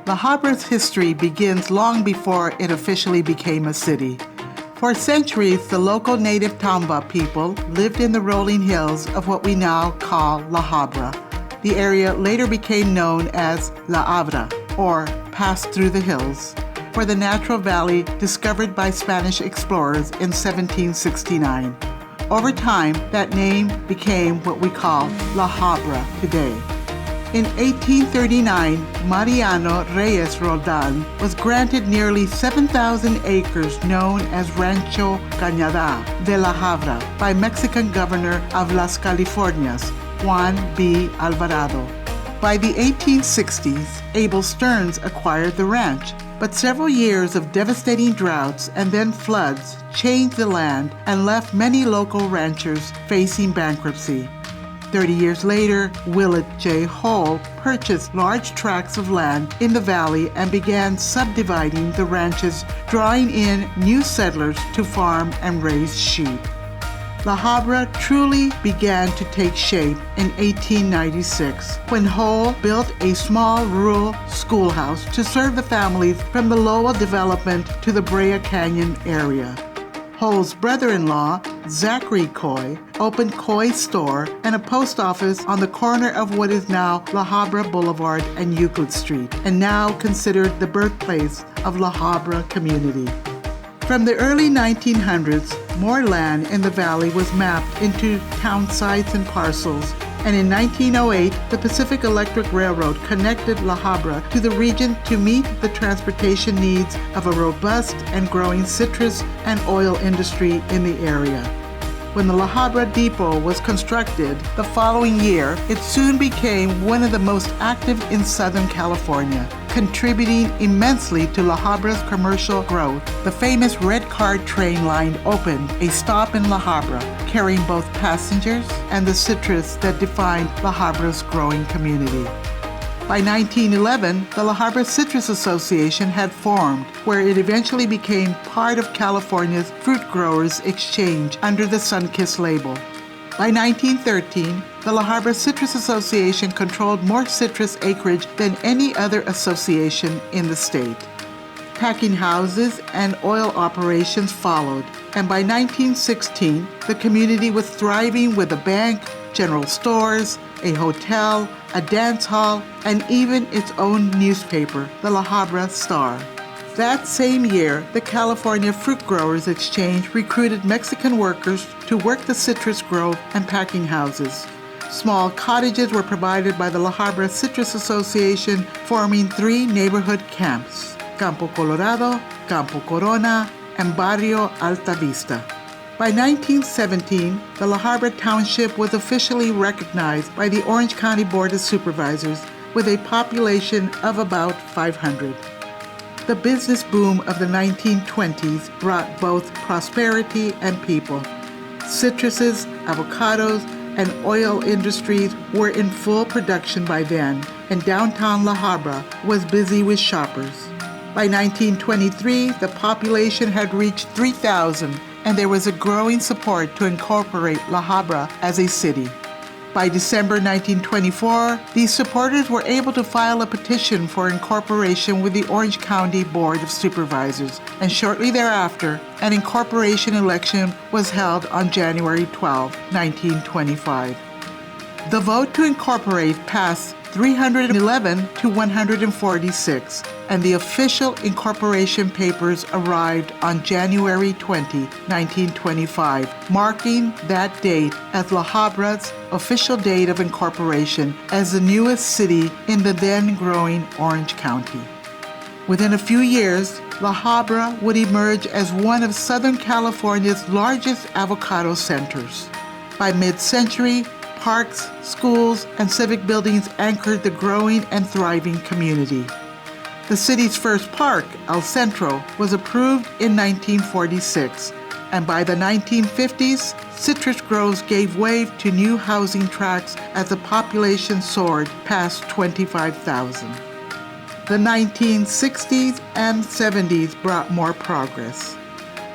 La Habra's history begins long before it officially became a city. For centuries, the local native Tamba people lived in the rolling hills of what we now call La Habra. The area later became known as La Habra, or Passed Through the Hills, for the natural valley discovered by Spanish explorers in 1769. Over time, that name became what we call La Habra today. In 1839, Mariano Reyes Roldan was granted nearly 7,000 acres known as Rancho Cañada de La Habra by Mexican governor of Las Californias, Juan B. Alvarado. By the 1860s, Abel Stearns acquired the ranch, but several years of devastating droughts and then floods changed the land and left many local ranchers facing bankruptcy. 30 years later, Willett J. Hull purchased large tracts of land in the valley and began subdividing the ranches, drawing in new settlers to farm and raise sheep. La Habra truly began to take shape in 1896 when Hull built a small rural schoolhouse to serve the families from the Lowell development to the Brea Canyon area. Hull's brother-in-law, Zachary Coy, opened Coy's store and a post office on the corner of what is now La Habra Boulevard and Euclid Street, and now considered the birthplace of La Habra community. From the early 1900s, more land in the valley was mapped into town sites and parcels, and in 1908, the Pacific Electric Railroad connected La Habra to the region to meet the transportation needs of a robust and growing citrus and oil industry in the area. When the La Habra Depot was constructed the following year, it soon became one of the most active in Southern California, contributing immensely to La Habra's commercial growth. The famous red car train line opened a stop in La Habra, carrying both passengers and the citrus that defined La Habra's growing community. By 1911, the La Habra Citrus Association had formed, where it eventually became part of California's Fruit Growers Exchange under the Sunkist label. By 1913, the La Habra Citrus Association controlled more citrus acreage than any other association in the state. Packing houses and oil operations followed, and by 1916, the community was thriving with a bank, general stores, a hotel, a dance hall, and even its own newspaper, the La Habra Star. That same year, the California Fruit Growers Exchange recruited Mexican workers to work the citrus grove and packing houses. Small cottages were provided by the La Habra Citrus Association, forming 3 neighborhood camps: Campo Colorado, Campo Corona, and Barrio Alta Vista. By 1917, the La Habra Township was officially recognized by the Orange County Board of Supervisors with a population of about 500. The business boom of the 1920s brought both prosperity and people. Citruses, avocados, and oil industries were in full production by then, and downtown La Habra was busy with shoppers. By 1923, the population had reached 3,000, and there was a growing support to incorporate La Habra as a city. By December 1924, these supporters were able to file a petition for incorporation with the Orange County Board of Supervisors, and shortly thereafter, an incorporation election was held on January 12, 1925. The vote to incorporate passed 311 to 146, and the official incorporation papers arrived on January 20, 1925, marking that date as La Habra's official date of incorporation as the newest city in the then growing Orange County. Within a few years, La Habra would emerge as one of Southern California's largest avocado centers. By mid-century, parks, schools, and civic buildings anchored the growing and thriving community. The city's first park, El Centro, was approved in 1946, and by the 1950s, citrus groves gave way to new housing tracts as the population soared past 25,000. The 1960s and 70s brought more progress.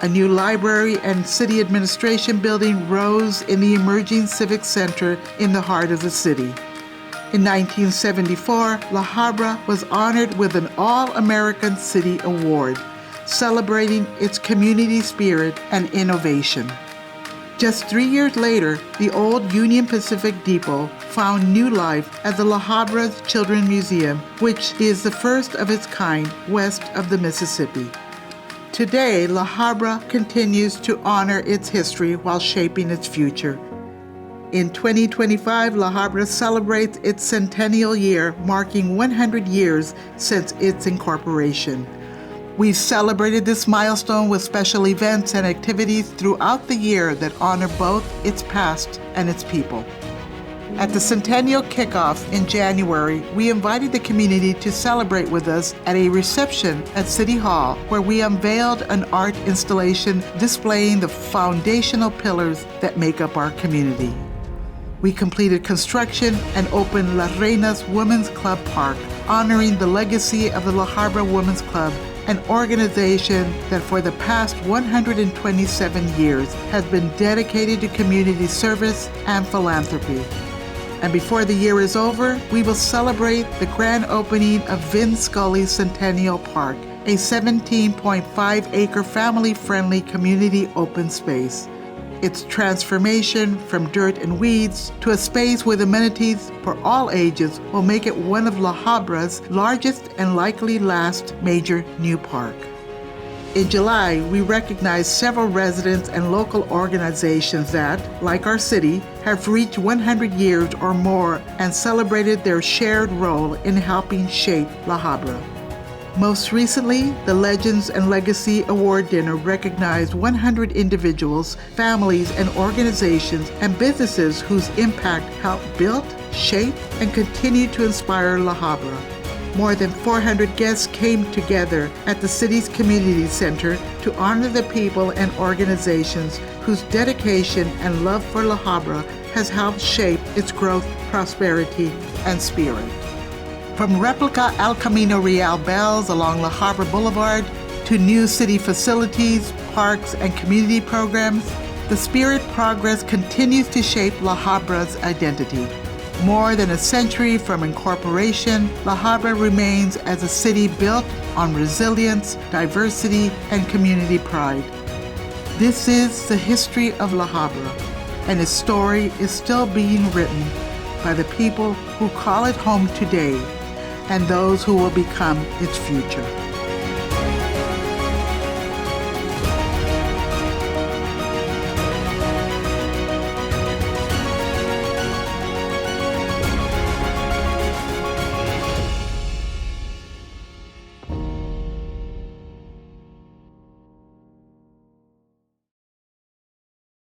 A new library and city administration building rose in the emerging civic center in the heart of the city. In 1974, La Habra was honored with an All-American City Award, celebrating its community spirit and innovation. Just 3 years later, the old Union Pacific Depot found new life as the La Habra's Children's Museum, which is the first of its kind west of the Mississippi. Today, La Habra continues to honor its history while shaping its future. In 2025, La Habra celebrates its centennial year, marking 100 years since its incorporation. We've celebrated this milestone with special events and activities throughout the year that honor both its past and its people. At the Centennial kickoff in January, we invited the community to celebrate with us at a reception at City Hall, where we unveiled an art installation displaying the foundational pillars that make up our community. We completed construction and opened La Reina's Women's Club Park, honoring the legacy of the La Habra Women's Club, an organization that for the past 127 years has been dedicated to community service and philanthropy. And before the year is over, we will celebrate the grand opening of Vin Scully's Centennial Park, a 17.5-acre family-friendly community open space. Its transformation from dirt and weeds to a space with amenities for all ages will make it one of La Habra's largest and likely last major new park. In July, we recognized several residents and local organizations that, like our city, have reached 100 years or more and celebrated their shared role in helping shape La Habra. Most recently, the Legends and Legacy Award Dinner recognized 100 individuals, families, and organizations and businesses whose impact helped build, shape, and continue to inspire La Habra. More than 400 guests came together at the city's community center to honor the people and organizations whose dedication and love for La Habra has helped shape its growth, prosperity, and spirit. From replica El Camino Real bells along La Habra Boulevard to new city facilities, parks, and community programs, the Spirit Progress continues to shape La Habra's identity. More than a century from incorporation, La Habra remains as a city built on resilience, diversity, and community pride. This is the history of La Habra, and its story is still being written by the people who call it home today and those who will become its future.